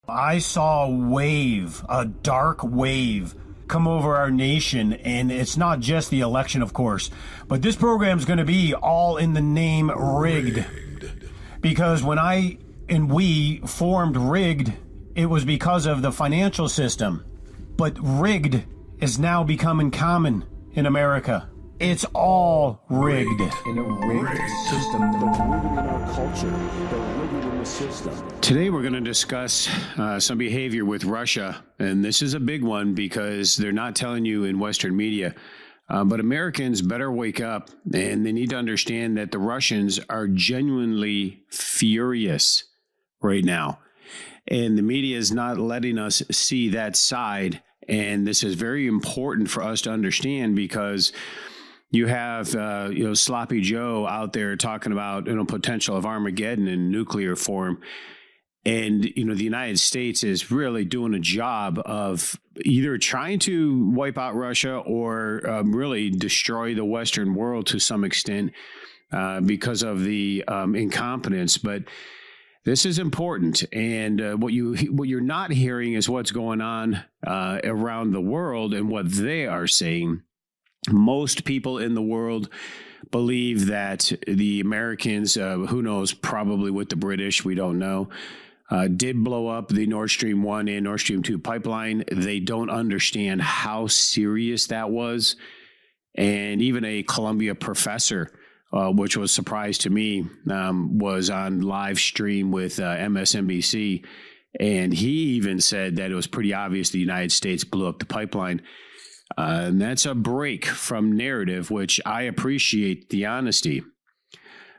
I saw a dark wave, come over our nation, and it's not just the election, of course, but this program is going to be all in the name rigged. Because when we formed rigged, it was because of the financial system. But rigged is now becoming common in America. It's all rigged. In a rigged system, they're rigged in our culture. They're rigged in the system. Today we're going to discuss some behavior with Russia, and this is a big one because they're not telling you in Western media. But Americans better wake up, and they need to understand that the Russians are genuinely furious right now. And the media is not letting us see that side. And this is very important for us to understand because you have, Sloppy Joe out there talking about, potential of Armageddon in nuclear form. And, the United States is really doing a job of either trying to wipe out Russia or really destroy the Western world to some extent because of the incompetence. But this is important. And what you're not hearing is what's going on around the world and what they are saying. Most people in the world believe that the Americans, who knows, probably with the British, we don't know, did blow up the Nord Stream 1 and Nord Stream 2 pipeline. They don't understand how serious that was. And even a Columbia professor, which was a surprise to me, was on live stream with MSNBC. And he even said that it was pretty obvious the United States blew up the pipeline. And that's a break from narrative, which I appreciate the honesty.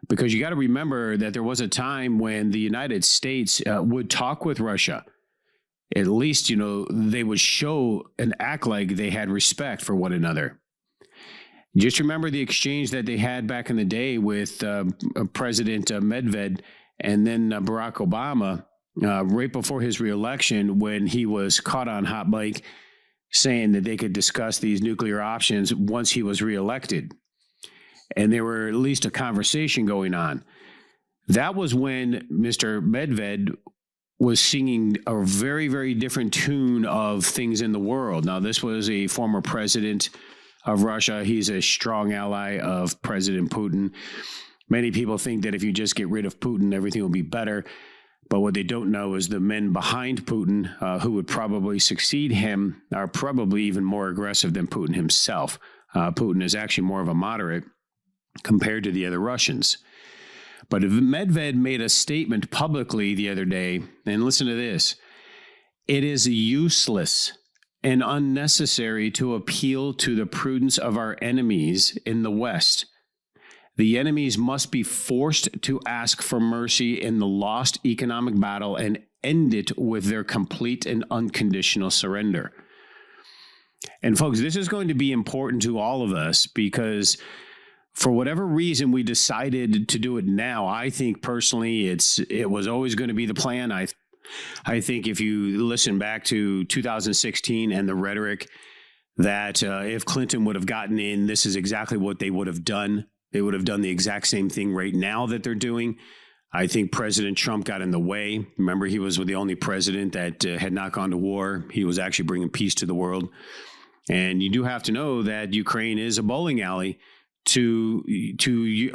Because you got to remember that there was a time when the United States would talk with Russia. At least, they would show and act like they had respect for one another. Just remember the exchange that they had back in the day with President Medved and then Barack Obama right before his reelection when he was caught on hot mic saying that they could discuss these nuclear options once he was reelected. And there were at least a conversation going on. That was when Mr. Medved was singing a very, very different tune of things in the world. Now, this was a former president of Russia. He's a strong ally of President Putin. Many people think that if you just get rid of Putin, everything will be better. But what they don't know is the men behind Putin, who would probably succeed him, are probably even more aggressive than Putin himself. Putin is actually more of a moderate compared to the other Russians. But Medved made a statement publicly the other day, and listen to this. It is useless and unnecessary to appeal to the prudence of our enemies in the West. The enemies must be forced to ask for mercy in the lost economic battle and end it with their complete and unconditional surrender. And folks, this is going to be important to all of us because for whatever reason we decided to do it now, I think personally it was always going to be the plan. I think if you listen back to 2016 and the rhetoric that if Clinton would have gotten in, this is exactly what they would have done. They would have done the exact same thing right now that they're doing. I think President Trump got in the way. Remember, he was the only president that had not gone to war. He was actually bringing peace to the world. And you do have to know that Ukraine is a bowling alley to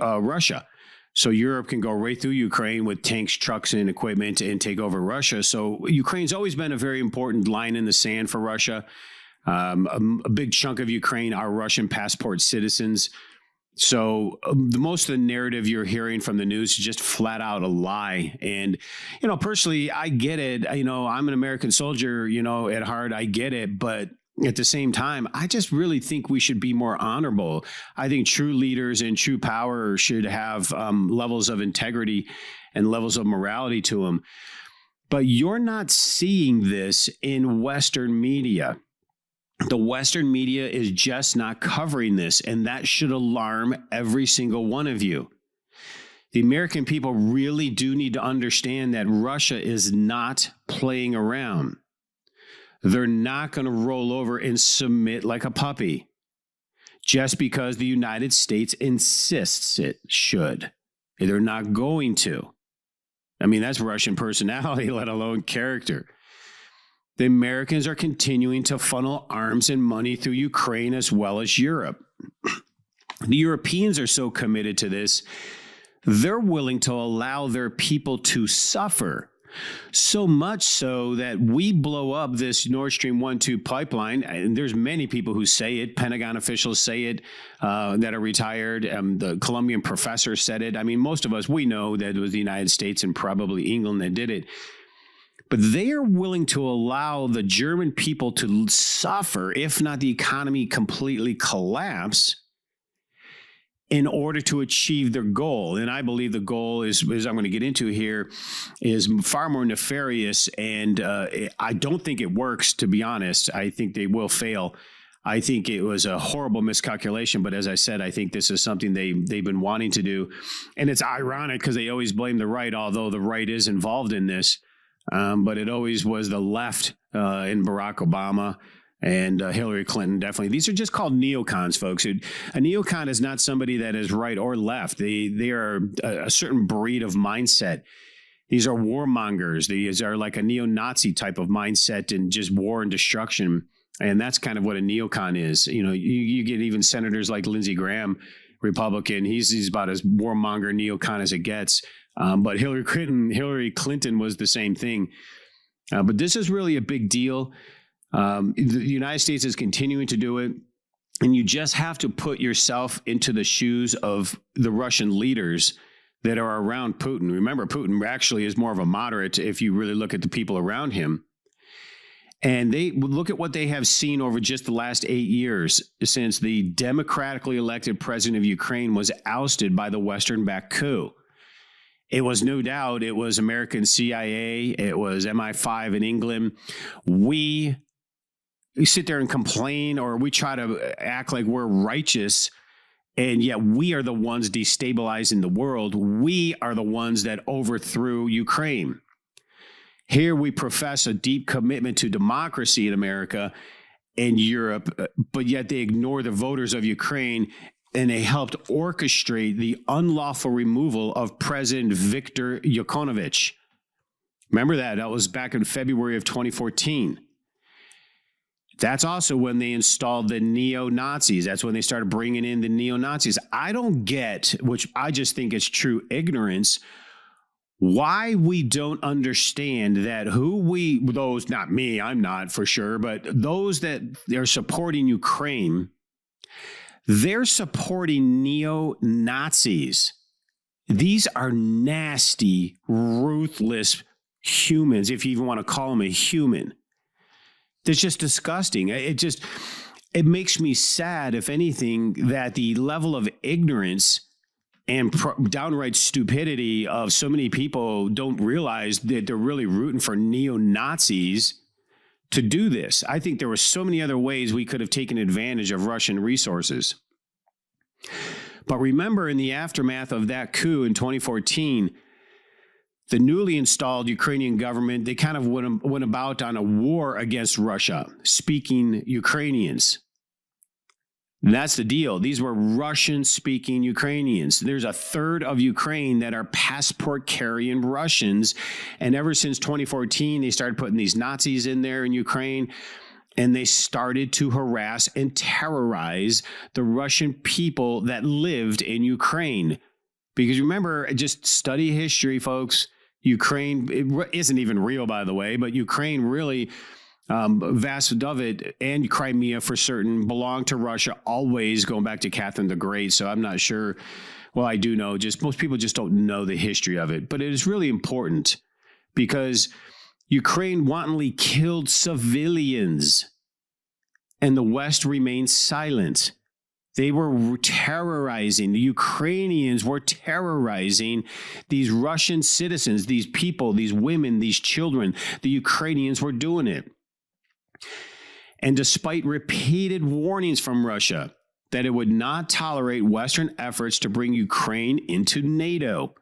Russia. So Europe can go right through Ukraine with tanks, trucks, and equipment and take over Russia. So Ukraine's always been a very important line in the sand for Russia. A big chunk of Ukraine are Russian passport citizens. So the most of the narrative you're hearing from the news is just flat out a lie. And, personally, I get it. I'm an American soldier, at heart, I get it. But at the same time, I just really think we should be more honorable. I think true leaders and true power should have levels of integrity and levels of morality to them. But you're not seeing this in Western media. The Western media is just not covering this, and that should alarm every single one of you. The American people really do need to understand that Russia is not playing around. They're not going to roll over and submit like a puppy just because the United States insists it should. They're not going to. I mean, that's Russian personality, let alone character. the Americans are continuing to funnel arms and money through Ukraine as well as Europe. The Europeans are so committed to this, they're willing to allow their people to suffer. So much so that we blow up this Nord Stream 1-2 pipeline, and there's many people who say it. Pentagon officials say it that are retired. The Colombian professor said it. I mean, most of us, we know that it was the United States and probably England that did it. But they are willing to allow the German people to suffer, if not the economy completely collapse, in order to achieve their goal. And I believe the goal is, as I'm going to get into here, is far more nefarious. And I don't think it works, to be honest. I think they will fail. I think it was a horrible miscalculation. But as I said, I think this is something they've been wanting to do. And it's ironic because they always blame the right, although the right is involved in this. But it always was the left in Barack Obama and Hillary Clinton, definitely. These are just called neocons, folks. A neocon is not somebody that is right or left. They are a certain breed of mindset. These are warmongers. These are like a neo-Nazi type of mindset and just war and destruction. And that's kind of what a neocon is. You know, you get even senators like Lindsey Graham, Republican. He's about as warmonger neocon as it gets. But Hillary Clinton was the same thing. But this is really a big deal. The United States is continuing to do it, and you just have to put yourself into the shoes of the Russian leaders that are around Putin. Remember, Putin actually is more of a moderate if you really look at the people around him. And they look at what they have seen over just the last 8 years since the democratically elected president of Ukraine was ousted by the Western-backed coup. It was no doubt, it was American CIA, it was MI5 in England. We sit there and complain, or we try to act like we're righteous, and yet we are the ones destabilizing the world. We are the ones that overthrew Ukraine. Here we profess a deep commitment to democracy in America and Europe, but yet they ignore the voters of Ukraine, and they helped orchestrate the unlawful removal of President Viktor Yanukovych. Remember that? That was back in February of 2014. That's also when they installed the neo-Nazis. That's when they started bringing in the neo-Nazis. I don't get, which I just think is true ignorance, why we don't understand that those, not me, I'm not for sure, but those that are supporting Ukraine, they're supporting neo-Nazis. These are nasty, ruthless humans, if you even want to call them a human. That's just disgusting. It makes me sad, if anything, that the level of ignorance and downright stupidity of so many people don't realize that they're really rooting for neo-Nazis to do this. I think there were so many other ways we could have taken advantage of Russian resources. But remember, in the aftermath of that coup in 2014, the newly installed Ukrainian government, they kind of went about on a war against Russia, speaking Ukrainians. And that's the deal. These were Russian-speaking Ukrainians. There's a third of Ukraine that are passport-carrying Russians. And ever since 2014, they started putting these Nazis in there in Ukraine, and they started to harass and terrorize the Russian people that lived in Ukraine. Because remember, just study history, folks. Ukraine, it isn't even real, by the way, but Ukraine really, vast of it, and Crimea for certain, belonged to Russia, always going back to Catherine the Great. So I'm not sure. Well, I do know. Just most people just don't know the history of it. But it is really important because Ukraine wantonly killed civilians, and the West remained silent. They were terrorizing, the Ukrainians were terrorizing these Russian citizens, these people, these women, these children. The Ukrainians were doing it. And despite repeated warnings from Russia that it would not tolerate Western efforts to bring Ukraine into NATO,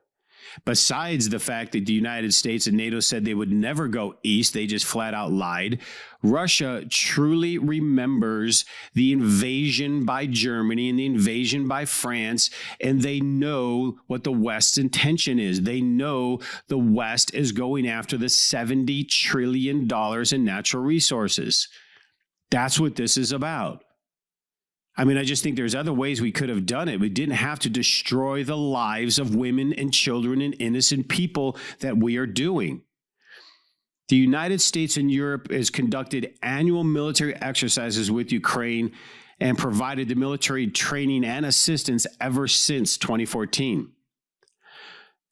Besides the fact that the United States and NATO said they would never go east, they just flat out lied. Russia truly remembers the invasion by Germany and the invasion by France, and they know what the West's intention is. They know the West is going after the $70 trillion in natural resources. That's what this is about. I mean, I just think there's other ways we could have done it. We didn't have to destroy the lives of women and children and innocent people that we are doing. The United States and Europe has conducted annual military exercises with Ukraine and provided the military training and assistance ever since 2014.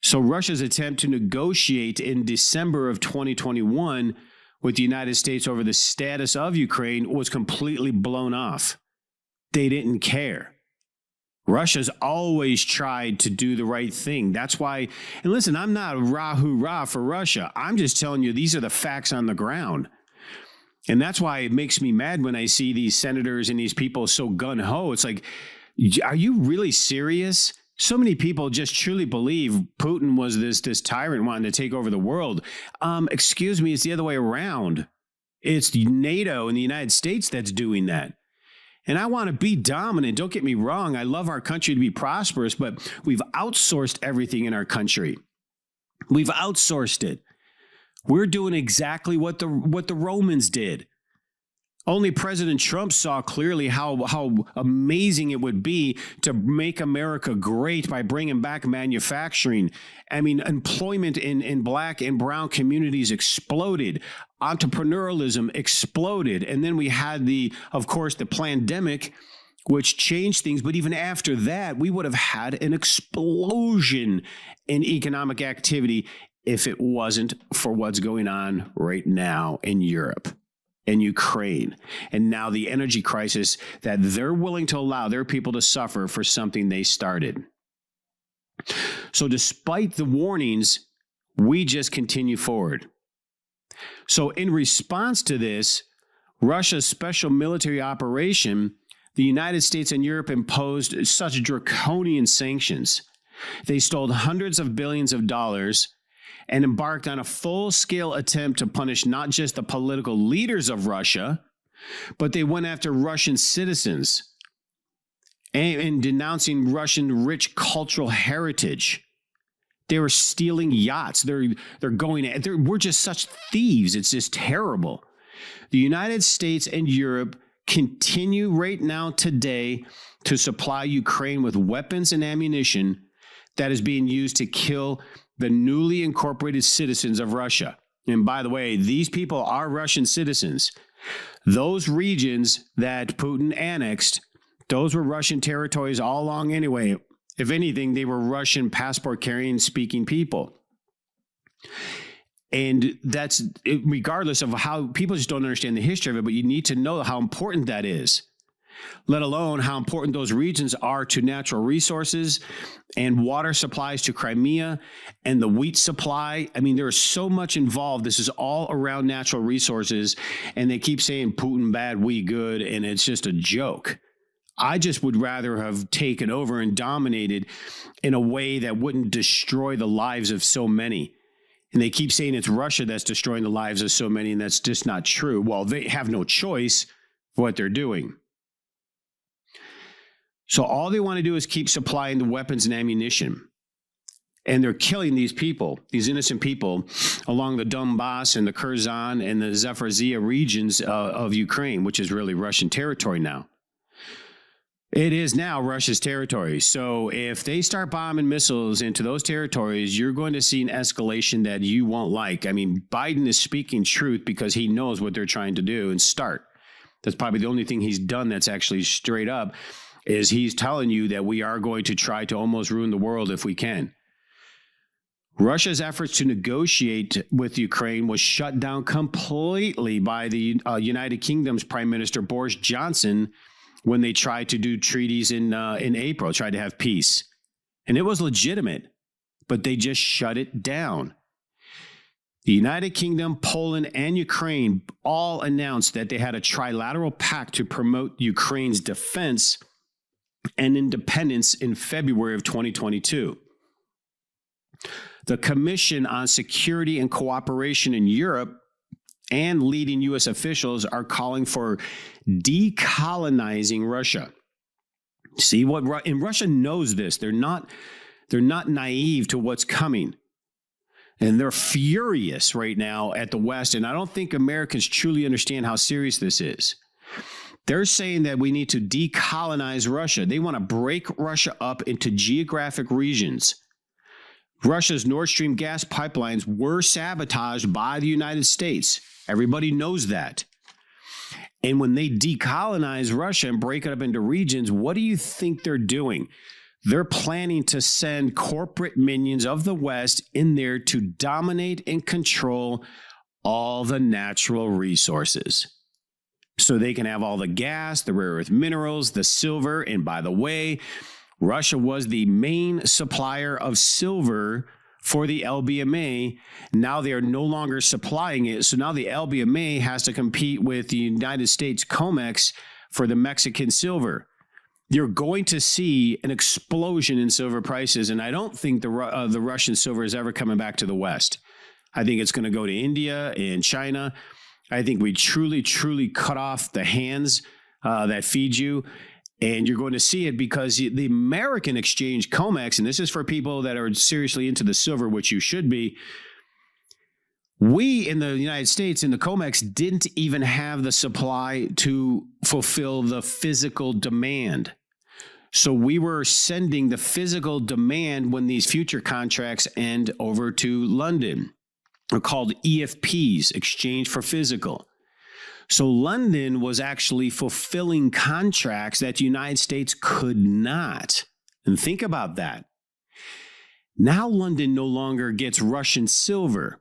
So Russia's attempt to negotiate in December of 2021 with the United States over the status of Ukraine was completely blown off. They didn't care. Russia's always tried to do the right thing. That's why, and listen, I'm not rah-hoorah for Russia. I'm just telling you, these are the facts on the ground. And that's why it makes me mad when I see these senators and these people so gung-ho. It's like, are you really serious? So many people just truly believe Putin was this tyrant wanting to take over the world. Excuse me, it's the other way around. It's NATO and the United States that's doing that. And I want to be dominant. Don't get me wrong. I love our country to be prosperous, but we've outsourced everything in our country. We've outsourced it. We're doing exactly what the Romans did. Only President Trump saw clearly how amazing it would be to make America great by bringing back manufacturing. I mean, employment in black and brown communities exploded. Entrepreneurialism exploded. And then we had of course, the pandemic, which changed things. But even after that, we would have had an explosion in economic activity if it wasn't for what's going on right now in Europe and Ukraine, and now the energy crisis that they're willing to allow their people to suffer for something they started. So despite the warnings, we just continue forward. So in response to this, Russia's special military operation, the United States and Europe imposed such draconian sanctions. They stole hundreds of billions of dollars and embarked on a full-scale attempt to punish not just the political leaders of Russia, but they went after Russian citizens and denouncing Russian rich cultural heritage. They were stealing yachts. We're just such thieves. It's just terrible. The United States and Europe continue right now today to supply Ukraine with weapons and ammunition that is being used to kill the newly incorporated citizens of Russia. And by the way, these people are Russian citizens. Those regions that Putin annexed, those were Russian territories all along anyway. If anything, they were Russian passport-carrying, speaking people. And that's regardless of how people just don't understand the history of it, but you need to know how important that is, let alone how important those regions are to natural resources and water supplies to Crimea and the wheat supply. I mean, there is so much involved. This is all around natural resources, and they keep saying Putin bad, we good, and it's just a joke. I just would rather have taken over and dominated in a way that wouldn't destroy the lives of so many. And they keep saying it's Russia that's destroying the lives of so many, and that's just not true. Well, they have no choice for what they're doing. So all they want to do is keep supplying the weapons and ammunition. And they're killing these people, these innocent people, along the Donbass and the Kherson and the Zaporizhia regions of Ukraine, which is really Russian territory now. It is now Russia's territory. So if they start bombing missiles into those territories, you're going to see an escalation that you won't like. I mean, Biden is speaking truth because he knows what they're trying to do and start. That's probably the only thing he's done that's actually straight up, is he's telling you that we are going to try to almost ruin the world if we can. Russia's efforts to negotiate with Ukraine was shut down completely by the United Kingdom's Prime Minister Boris Johnson when they tried to do treaties in April, tried to have peace. And it was legitimate, but they just shut it down. The United Kingdom, Poland, and Ukraine all announced that they had a trilateral pact to promote Ukraine's defense and independence in February of 2022. The Commission on Security and Cooperation in Europe and leading U.S. officials are calling for decolonizing Russia. See what, and Russia knows this. They're not naive to what's coming. And they're furious right now at the West. And I don't think Americans truly understand how serious this is. They're saying that we need to decolonize Russia. They want to break Russia up into geographic regions. Russia's Nord Stream gas pipelines were sabotaged by the United States. Everybody knows that. And when they decolonize Russia and break it up into regions, what do you think they're doing? They're planning to send corporate minions of the West in there to dominate and control all the natural resources. So they can have all the gas, the rare earth minerals, the silver. And by the way, Russia was the main supplier of silver for the LBMA. Now they are no longer supplying it. So now the LBMA has to compete with the United States COMEX for the Mexican silver. You're going to see an explosion in silver prices. And I don't think the Russian silver is ever coming back to the West. I think it's going to go to India and China. I think we truly, truly cut off the hands that feed you. And you're going to see it because the American exchange COMEX, and this is for people that are seriously into the silver, which you should be, we in the United States in the COMEX didn't even have the supply to fulfill the physical demand. So we were sending the physical demand when these future contracts end over to London. They're called EFPs, exchange for physical. So London was actually fulfilling contracts that the United States could not. And think about that. Now London no longer gets Russian silver.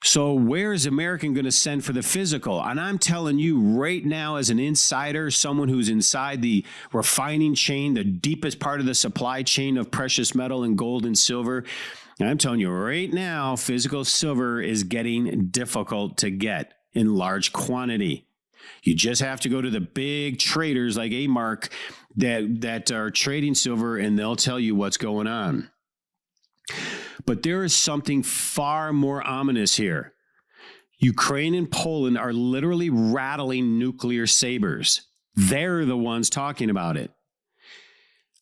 So where is American going to send for the physical? And I'm telling you right now, as an insider, someone who's inside the refining chain, the deepest part of the supply chain of precious metal and gold and silver, I'm telling you right now, physical silver is getting difficult to get in large quantity. You just have to go to the big traders like A-Mark that are trading silver, and they'll tell you what's going on. But there is something far more ominous here. Ukraine and Poland are literally rattling nuclear sabers. They're the ones talking about it.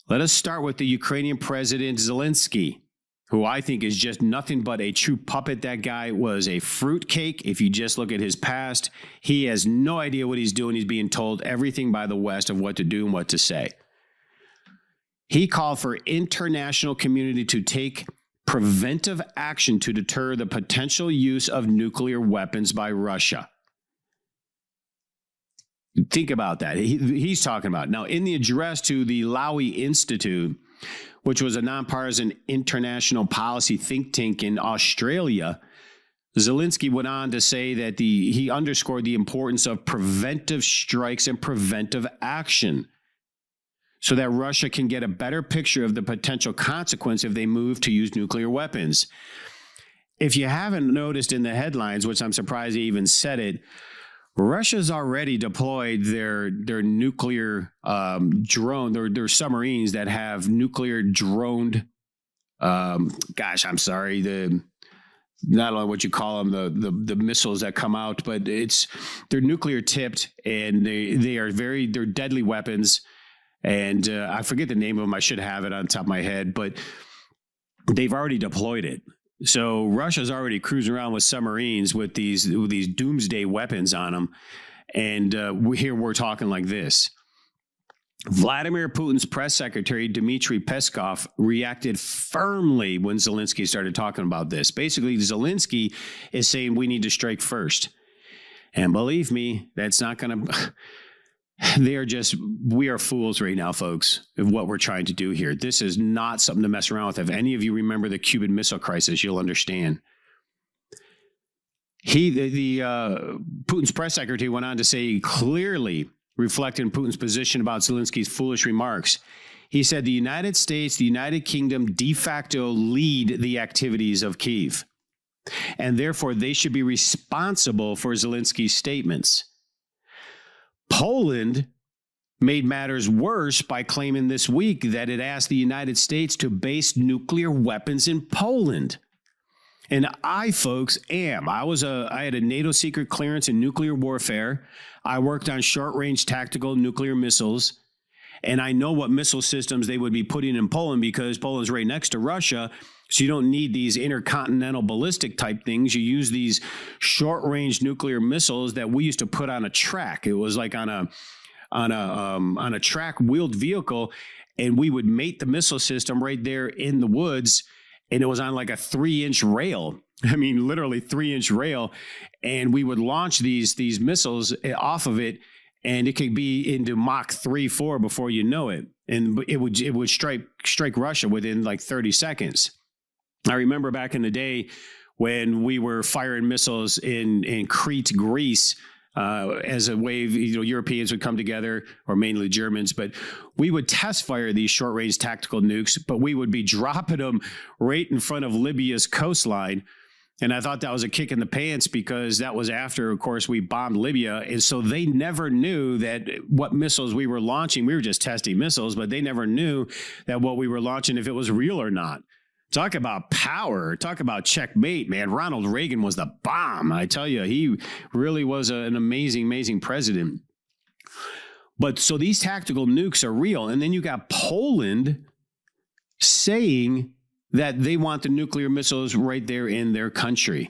Let us start with the Ukrainian President Zelensky, who I think is just nothing but a true puppet. That guy was a fruitcake. If you just look at his past, he has no idea what he's doing. He's being told everything by the West of what to do and what to say. He called for international community to take preventive action to deter the potential use of nuclear weapons by Russia. Think about that. He's talking about. Now, in the address to the Lowy Institute, which was a nonpartisan international policy think tank in Australia, Zelensky went on to say that he underscored the importance of preventive strikes and preventive action so that Russia can get a better picture of the potential consequence if they move to use nuclear weapons. If you haven't noticed in the headlines, which I'm surprised they even said it, Russia's already deployed their nuclear drone, their submarines that have nuclear droned, not only what you call them, the missiles that come out, but they're nuclear tipped, and they're deadly weapons. And I forget the name of them. I should have it on top of my head, but they've already deployed it. So Russia's already cruising around with submarines with these doomsday weapons on them. And here we're talking like this. Vladimir Putin's press secretary, Dmitry Peskov, reacted firmly when Zelensky started talking about this. Basically, Zelensky is saying we need to strike first. And believe me, that's not going to... We are fools right now, folks, of what we're trying to do here. This is not something to mess around with. If any of you remember the Cuban Missile Crisis, you'll understand. Putin's press secretary went on to say, clearly reflecting Putin's position about Zelensky's foolish remarks. He said the United States, the United Kingdom de facto lead the activities of Kyiv, and therefore they should be responsible for Zelensky's statements. Poland made matters worse by claiming this week that it asked the United States to base nuclear weapons in Poland. And folks, I had a NATO secret clearance in nuclear warfare. I worked on short-range tactical nuclear missiles. And I know what missile systems they would be putting in Poland because Poland's right next to Russia. So you don't need these intercontinental ballistic type things. You use these short-range nuclear missiles that we used to put on a track. It was like on a track wheeled vehicle, and we would mate the missile system right there in the woods, and it was on like a 3-inch rail. I mean, literally 3-inch rail, and we would launch these missiles off of it, and it could be into Mach 3, 4 before you know it, and it would strike Russia within like 30 seconds. I remember back in the day when we were firing missiles in Crete, Greece, as a wave, Europeans would come together, or mainly Germans, but we would test fire these short-range tactical nukes, but we would be dropping them right in front of Libya's coastline. And I thought that was a kick in the pants because that was after, of course, we bombed Libya. And so they never knew that what missiles we were launching. We were just testing missiles, but they never knew that what we were launching, if it was real or not. Talk about power. Talk about checkmate, man. Ronald Reagan was the bomb. I tell you, he really was an amazing, amazing president. But so these tactical nukes are real. And then you got Poland saying that they want the nuclear missiles right there in their country.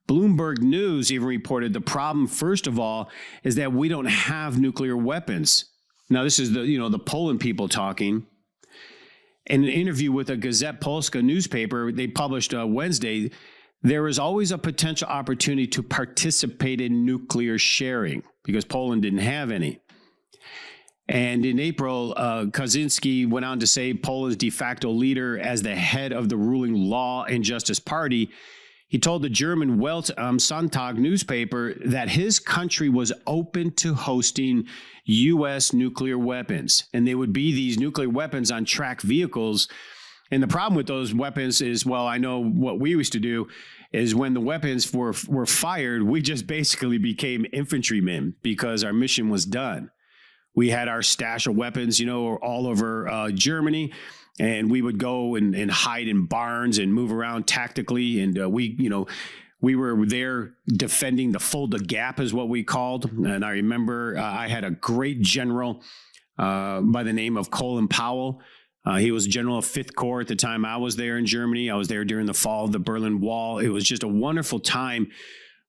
Bloomberg News even reported the problem, first of all, is that we don't have nuclear weapons. Now, this is the Poland people talking. In an interview with a Gazette Polska newspaper, they published Wednesday, there is always a potential opportunity to participate in nuclear sharing because Poland didn't have any. And in April, Kaczynski went on to say Poland's de facto leader as the head of the ruling Law and Justice Party, he told the German Welt am Sonntag newspaper that his country was open to hosting U.S. nuclear weapons. And they would be these nuclear weapons on track vehicles. And the problem with those weapons is, well, I know what we used to do is when the weapons were fired, we just basically became infantrymen because our mission was done. We had our stash of weapons, all over Germany. And we would go and hide in barns and move around tactically. And we were there defending the Fulda Gap is what we called. And I remember I had a great general by the name of Colin Powell. He was general of 5th Corps at the time I was there in Germany. I was there during the fall of the Berlin Wall. It was just a wonderful time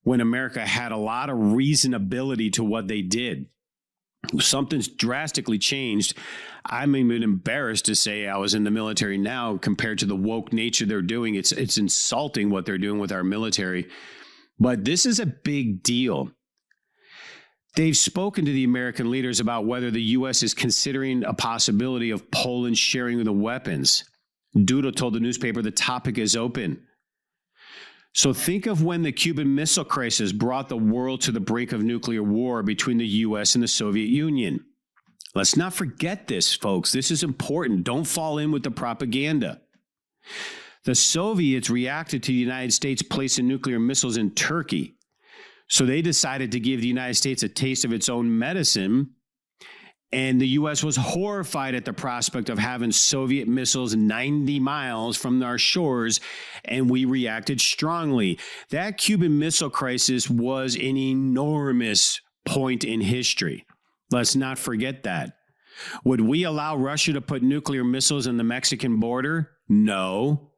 when America had a lot of reasonability to what they did. Something's drastically changed. I'm even embarrassed to say I was in the military now compared to the woke nature they're doing. It's insulting what they're doing with our military. But this is a big deal. They've spoken to the American leaders about whether the U.S. is considering a possibility of Poland sharing the weapons. Duda told the newspaper the topic is open. So think of when the Cuban Missile Crisis brought the world to the brink of nuclear war between the U.S. and the Soviet Union. Let's not forget this, folks. This is important. Don't fall in with the propaganda. The Soviets reacted to the United States placing nuclear missiles in Turkey. So they decided to give the United States a taste of its own medicine. And the U.S. was horrified at the prospect of having Soviet missiles 90 miles from our shores, and we reacted strongly. That Cuban Missile Crisis was an enormous point in history. Let's not forget that. Would we allow Russia to put nuclear missiles in the Mexican border? No.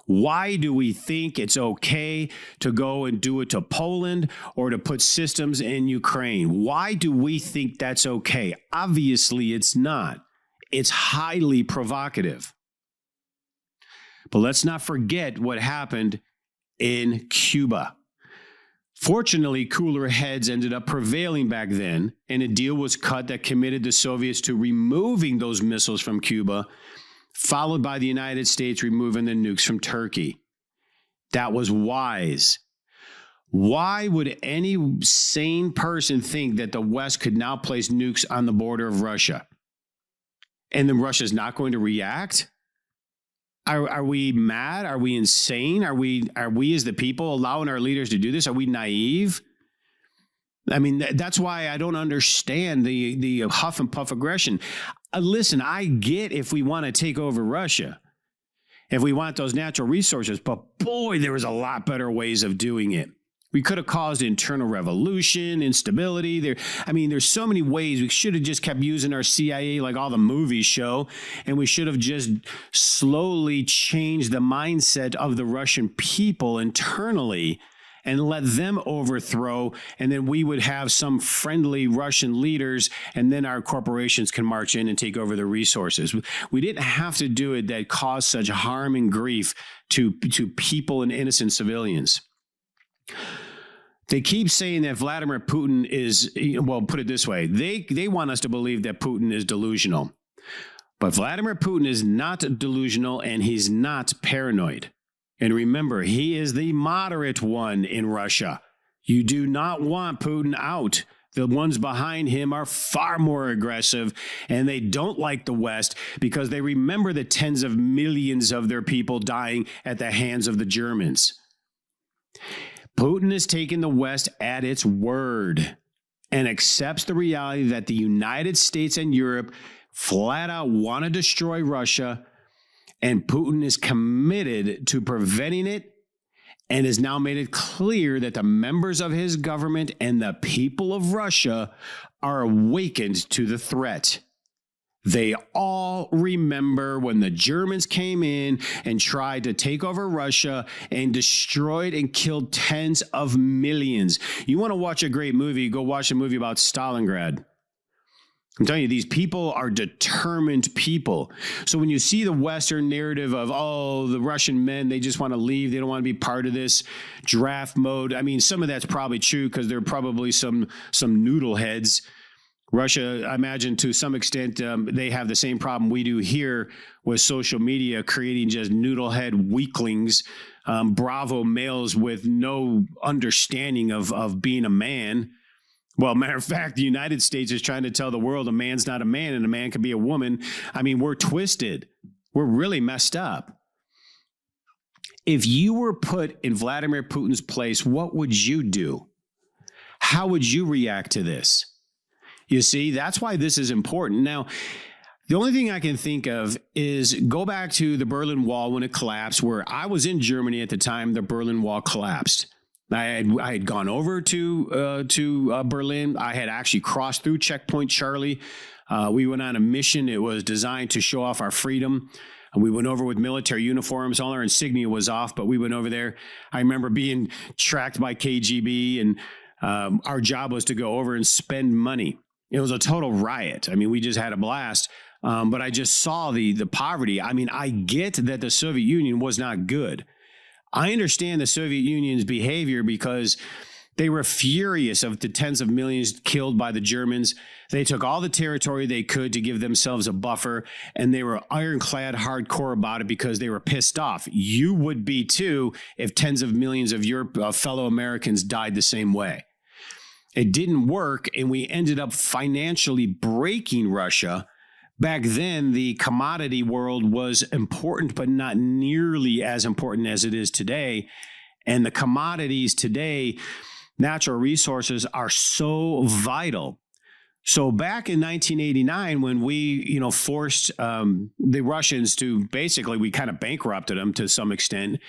Why do we think it's okay to go and do it to Poland or to put systems in Ukraine? Why do we think that's okay? Obviously, it's not. It's highly provocative. But let's not forget what happened in Cuba. Fortunately, cooler heads ended up prevailing back then, and a deal was cut that committed the Soviets to removing those missiles from Cuba, followed by the United States removing the nukes from Turkey. That was wise. Why would any sane person think that the West could now place nukes on the border of Russia? And then Russia's not going to react? Are we mad? Are we insane? Are we as the people allowing our leaders to do this? Are we naive? I mean, that's why I don't understand the huff and puff aggression. Listen, I get if we want to take over Russia, if we want those natural resources, but boy, there was a lot better ways of doing it. We could have caused internal revolution, instability. There's so many ways. We should have just kept using our CIA like all the movies show, and we should have just slowly changed the mindset of the Russian people internally and let them overthrow, and then we would have some friendly Russian leaders, and then our corporations can march in and take over the resources. We didn't have to do it that caused such harm and grief to people and innocent civilians. They keep saying that Vladimir Putin is, well, put it this way. They want us to believe that Putin is delusional. But Vladimir Putin is not delusional, and he's not paranoid. And remember, he is the moderate one in Russia. You do not want Putin out. The ones behind him are far more aggressive, and they don't like the West because they remember the tens of millions of their people dying at the hands of the Germans. Putin has taken the West at its word and accepts the reality that the United States and Europe flat out want to destroy Russia, and Putin is committed to preventing it and has now made it clear that the members of his government and the people of Russia are awakened to the threat. They all remember when the Germans came in and tried to take over Russia and destroyed and killed tens of millions. You want to watch a great movie, go watch a movie about Stalingrad. I'm telling you, these people are determined people. So when you see the Western narrative of, oh, the Russian men, they just want to leave. They don't want to be part of this draft mode. I mean, some of that's probably true because there are probably some noodle heads. Russia, I imagine to some extent, they have the same problem we do here with social media, creating just noodlehead weaklings, bravo males with no understanding of being a man. Well, matter of fact, the United States is trying to tell the world a man's not a man and a man can be a woman. I mean, we're twisted. We're really messed up. If you were put in Vladimir Putin's place, what would you do? How would you react to this? You see, that's why this is important. Now, the only thing I can think of is go back to the Berlin Wall when it collapsed, where I was in Germany at the time the Berlin Wall collapsed. I had gone over to Berlin. I had actually crossed through Checkpoint Charlie. We went on a mission. It was designed to show off our freedom. We went over with military uniforms. All our insignia was off, but we went over there. I remember being tracked by KGB, and our job was to go over and spend money. It was a total riot. I mean, we just had a blast. But I just saw the poverty. I mean, I get that the Soviet Union was not good. I understand the Soviet Union's behavior because they were furious of the tens of millions killed by the Germans. They took all the territory they could to give themselves a buffer, and they were ironclad hardcore about it because they were pissed off. You would be too if tens of millions of your fellow Americans died the same way. It didn't work, and we ended up financially breaking Russia. Back then, the commodity world was important, but not nearly as important as it is today. And the commodities today, natural resources, are so vital. So back in 1989, when we, forced the Russians to basically, we kind of bankrupted them to some extent,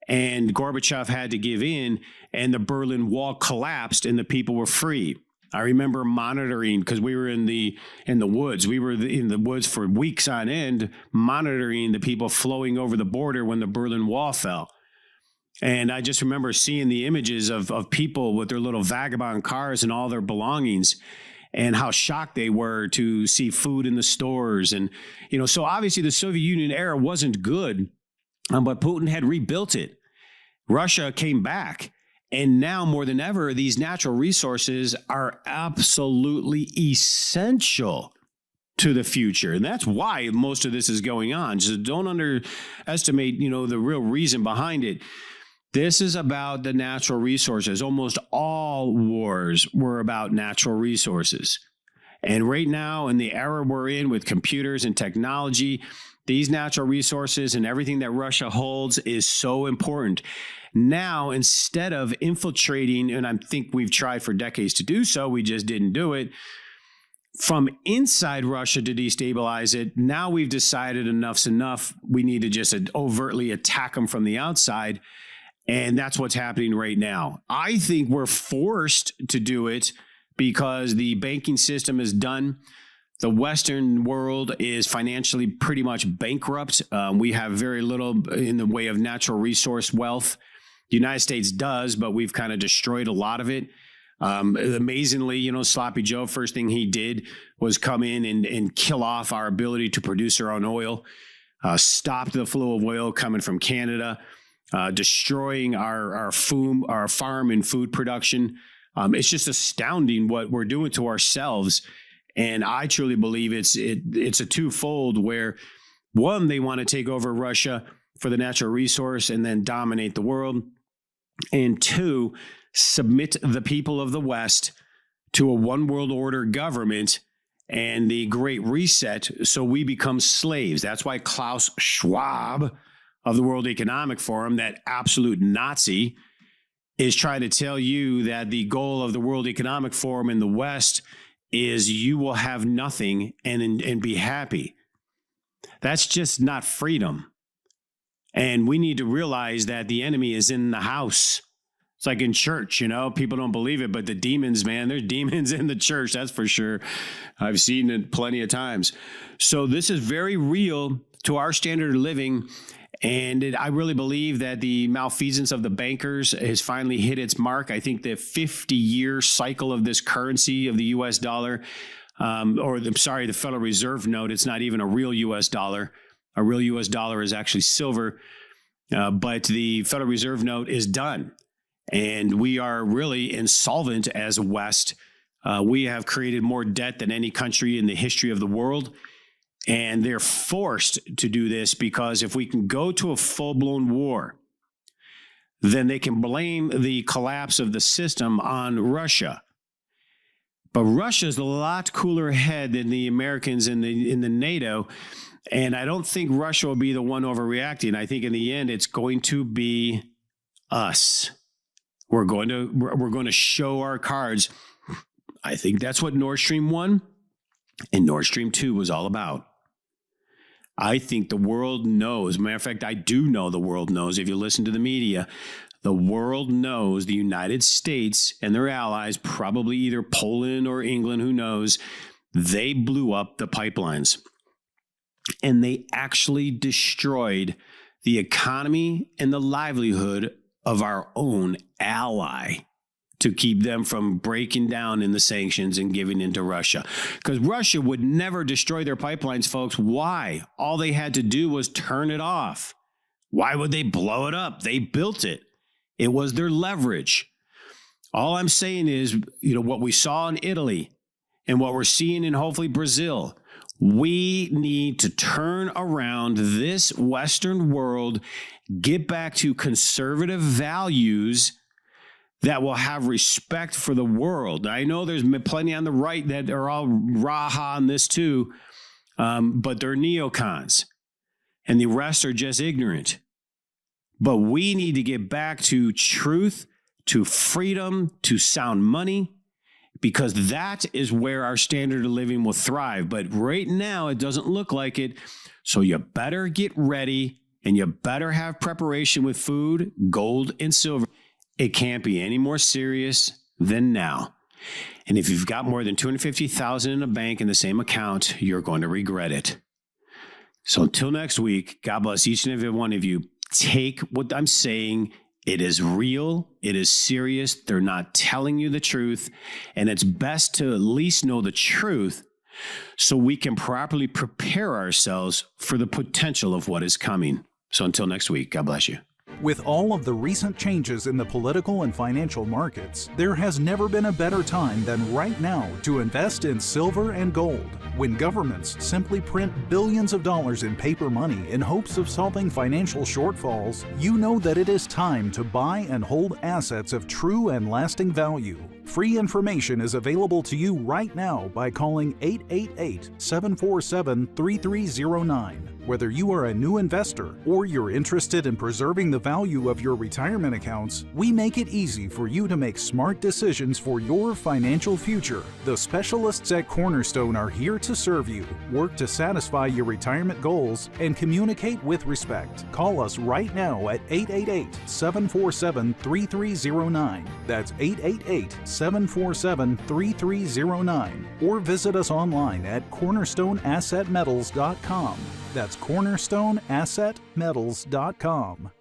and Gorbachev had to give in, and the Berlin Wall collapsed, and the people were free. I remember monitoring, because we were in the woods. We were in the woods for weeks on end, monitoring the people flowing over the border when the Berlin Wall fell. And I just remember seeing the images of people with their little vagabond cars and all their belongings, and how shocked they were to see food in the stores. And, so obviously the Soviet Union era wasn't good, but Putin had rebuilt it. Russia came back. And now more than ever, these natural resources are absolutely essential to the future. And that's why most of this is going on. So don't underestimate, the real reason behind it. This is about the natural resources. Almost all wars were about natural resources. And right now, in the era we're in with computers and technology, These natural resources and everything that Russia holds is so important. Now, instead of infiltrating, and I think we've tried for decades to do so, we just didn't do it, from inside Russia to destabilize it, now we've decided enough's enough. We need to just overtly attack them from the outside. And that's what's happening right now. I think we're forced to do it because the banking system is done. The Western world is financially pretty much bankrupt. We have very little in the way of natural resource wealth. The United States does, but we've kind of destroyed a lot of it. Amazingly, Sloppy Joe, first thing he did was come in and kill off our ability to produce our own oil, stop the flow of oil coming from Canada, destroying our farm and food production. It's just astounding what we're doing to ourselves. And I truly believe it's a twofold where, one, they want to take over Russia for the natural resource and then dominate the world. And two, submit the people of the West to a one world order government and the Great Reset so we become slaves. That's why Klaus Schwab of the World Economic Forum, that absolute Nazi, is trying to tell you that the goal of the World Economic Forum in the West is you will have nothing and be happy. That's just not freedom. And we need to realize that the enemy is in the house. It's like in church, people don't believe it, but the demons, man, there's demons in the church. That's for sure. I've seen it plenty of times. So this is very real to our standard of living. And I really believe that the malfeasance of the bankers has finally hit its mark. I think the 50-year cycle of this currency of the U.S. dollar, the Federal Reserve note, it's not even a real U.S. dollar. A real U.S. dollar is actually silver, but the Federal Reserve note is done. And we are really insolvent as a West. We have created more debt than any country in the history of the world. And they're forced to do this because if we can go to a full-blown war, then they can blame the collapse of the system on Russia. But Russia's a lot cooler head than the Americans in the NATO. And I don't think Russia will be the one overreacting. I think in the end, it's going to be us. We're going to show our cards. I think that's what Nord Stream 1 and Nord Stream 2 was all about. I think the world knows. As a matter of fact, I do know the world knows. If you listen to the media, the world knows the United States and their allies, probably either Poland or England, who knows, they blew up the pipelines. And they actually destroyed the economy and the livelihood of our own ally to keep them from breaking down in the sanctions and giving in to Russia. Because Russia would never destroy their pipelines, folks. Why? All they had to do was turn it off. Why would they blow it up? They built it. It was their leverage. All I'm saying is, what we saw in Italy and what we're seeing in hopefully Brazil, we need to turn around this Western world, get back to conservative values that will have respect for the world. I know there's plenty on the right that are all raha on this too, but they're neocons, and the rest are just ignorant. But we need to get back to truth, to freedom, to sound money, because that is where our standard of living will thrive. But right now, it doesn't look like it. So you better get ready, and you better have preparation with food, gold, and silver. It can't be any more serious than now. And if you've got more than $250,000 in a bank in the same account, you're going to regret it. So until next week, God bless each and every one of you. Take what I'm saying. It is real. It is serious. They're not telling you the truth. And it's best to at least know the truth so we can properly prepare ourselves for the potential of what is coming. So until next week, God bless you. With all of the recent changes in the political and financial markets, there has never been a better time than right now to invest in silver and gold. When governments simply print billions of dollars in paper money in hopes of solving financial shortfalls, you know that it is time to buy and hold assets of true and lasting value. Free information is available to you right now by calling 888-747-3309. Whether you are a new investor or you're interested in preserving the value of your retirement accounts, we make it easy for you to make smart decisions for your financial future. The specialists at Cornerstone are here to serve you, work to satisfy your retirement goals, and communicate with respect. Call us right now at 888-747-3309. That's 888-747-3309. Or visit us online at cornerstoneassetmetals.com. That's cornerstoneassetmetals.com.